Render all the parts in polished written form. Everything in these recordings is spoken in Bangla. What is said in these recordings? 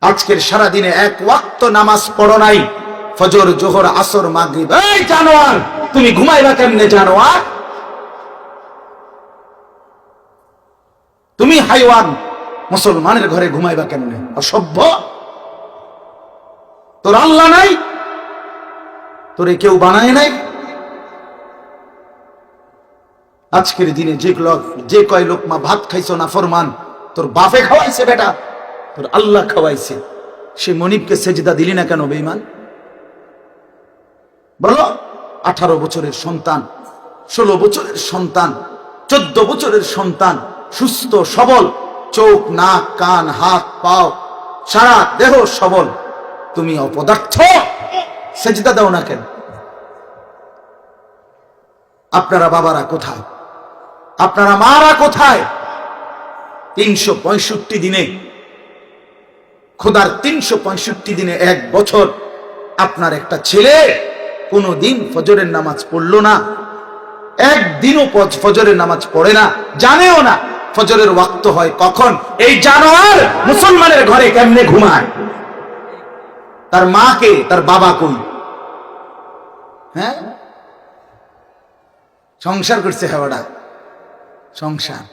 আজকের সারা দিনে এক ওয়াক্ত নামাজ পড়ো নাই, ফজর জোহর আসর মাগরিব। এই জানোয়ার, তুমি ঘুমাইবা কেমনে জানোয়ার? তুমি হাইওয়ান, মুসলমানের ঘরে ঘুমাইবা কেমনে? অসভ্য। তোর আল্লাহ নাই, তোরে কেউ বানায় নাই। আজকের দিনে যে কয় লোকমা ভাত খাইছো না ফরমান, তোর বাপে খাওয়াইছে বেটা, তোর আল্লাহ খাওয়াইছে। সে মনিবকে সেজদা দিলি না কেন বেঈমান? বলো। 18 বছরের সন্তান, 16 বছরের সন্তান, 14 বছরের সন্তান, সুস্থ সবল, চোখ নাক কান হাত পাও সারা দেহ সবল, তুমি অপদার্থ, সেজদা দাও না কেন? আপনারা বাবারা কোথায়? আপনারা মারা কোথায়? 365 দিনে, খোদার 365 দিনে এক বছর আপনার একটা ছেলে কোনদিন ফজরের নামাজ পড়লো না, একদিনও ফজরের নামাজ পড়ে না, জানেও না ফজরের ওয়াক্ত হয় কখন। এই জানোয়ার মুসলমানের ঘরে কেমনে ঘুমায়? তার মাকে, তার বাবা কই? হ্যাঁ, সংসার করছে হেওয়াটা, সংসার।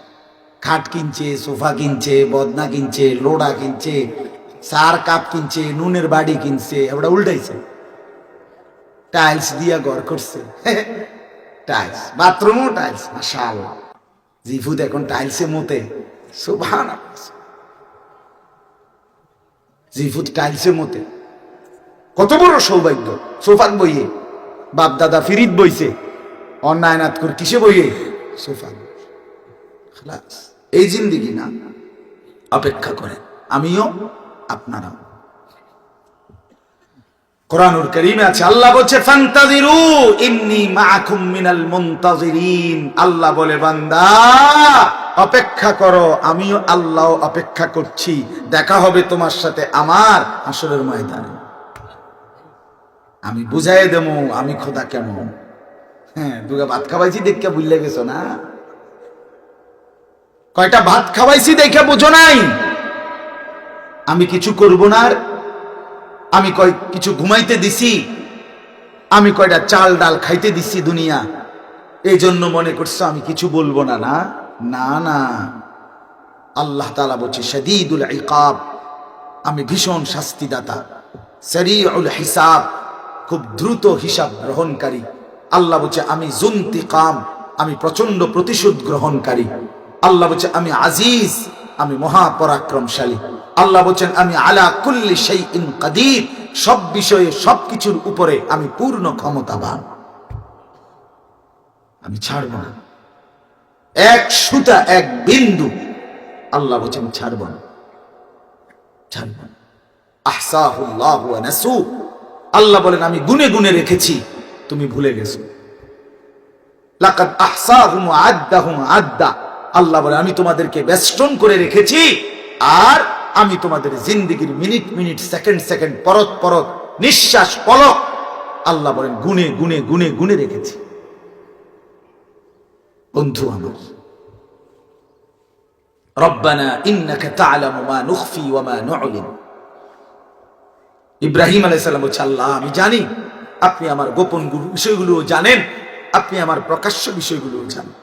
খাট কিনছে, সোফা কিনছে, বদনা কিনছে, লোড়া কিনছে, চার কাপ কিনছে, নুনের বাড়ি কিনছে, হেওয়াটা উল্টাইছে। টাইলস দিয়া ঘর করছে, টাইলস, বাথরুমও টাইলস। মাশাআল্লাহ, জিফুদ এখন টাইলসে মতে, সুবহানাল্লাহ। জিফুদ টাইলসে মতে, কত বড় সৌভাগ্য। সোফাত বইয়ে, বাপ দাদা ফিরিত বইছে, অন্যায় নাত করে কিসে বইয়ে? সোফা। এই জিন্দিগি না, অপেক্ষা করেন, আমিও আপনারাও। কোরআনুল কারীমে আছে, আল্লাহ বলছে ফান্তাযিরু ইন্নী মাআকুম মিনাল মুনতাযিরিন। আল্লাহ বলে বান্দা অপেক্ষা করো, আমিও আল্লাহ অপেক্ষা করছি, দেখা হবে তোমার সাথে আমার হাসরের ময়দানে। আমি বুঝাই দেবো আমি খোদা কেমন। হ্যাঁ, দুগা ভাত খাওয়াইছি দেখে বুঝলে গেছো না? কয়টা ভাত খাওয়াইছি দেখে বুঝো নাই? আমি কিছু করব না, আমি কিছু ঘুমাইতে দিছি, আমি কয়টা চাল ডাল খাইতে দিছি দুনিয়া, এই জন্য মনে করছো আমি কিছু বলবো না? না না না, আল্লাহ তাআলা বলছে শাদীদুল ইকাব, আমি ভীষণ শাস্তিদাতা, সারিউল হিসাব, খুব দ্রুত হিসাব গ্রহণকারী। আল্লাহ বলছে আমি যুনতিকাম, আমি প্রচন্ড প্রতিশোধ গ্রহণকারী। আল্লাহ বলছে আমি আজিজ, আমি মহাপরাক্রমশালী। আল্লাহ বলছেন আমি আলা কুল্লি শাইইন কাদির, সব বিষয়ে সবকিছুর উপরে আমি পূর্ণ ক্ষমতাবান। আমি ছাড়ব না এক সুতা, এক বিন্দু। আল্লাহ বলছেন ছাড়ব না, ছাড়ব না। আহসাহুল্লাহু ওয়া নাসু, আল্লাহ বলেন আমি গুনে গুনে রেখেছি, তুমি ভুলে গেছো। লাকাদ আহসাহুম ওয়া আদ্দাহুম আদ্দা, আল্লাহ বলে আমি তোমাদেরকে বেষ্টন করে রেখেছি, আর আমি তোমাদের জিন্দেগির মিনিট মিনিট, সেকেন্ড সেকেন্ড, পরত পরত, নিঃশ্বাস পলক, আল্লাহ বলেন গুনে গুনে গুনে গুনে রেখেছি। বন্ধু আমার, রব্বানা ইন্নাকা তা'লামু মা নুখফি ওয়া মা নু'লিন। ইব্রাহিম আলাইহিস সালাম বলছে আল্লাহ আমি জানি, আপনি আমার গোপন বিষয়গুলো জানেন, আপনি আমার প্রকাশ্য বিষয়গুলো জানেন।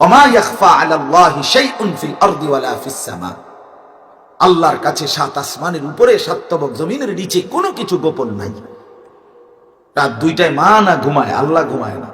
ওমা ইয়াখফা আলাল্লাহি শাইউন ফিল আরদি ওয়ালা ফিস সামা, আল্লাহর কাছে 7 আসমানের উপরে 7 তবক জমিনের নিচে কোনো কিছু গোপন নাই। রাত 2টায় মা না ঘুমায়, আল্লাহ ঘুমায় না।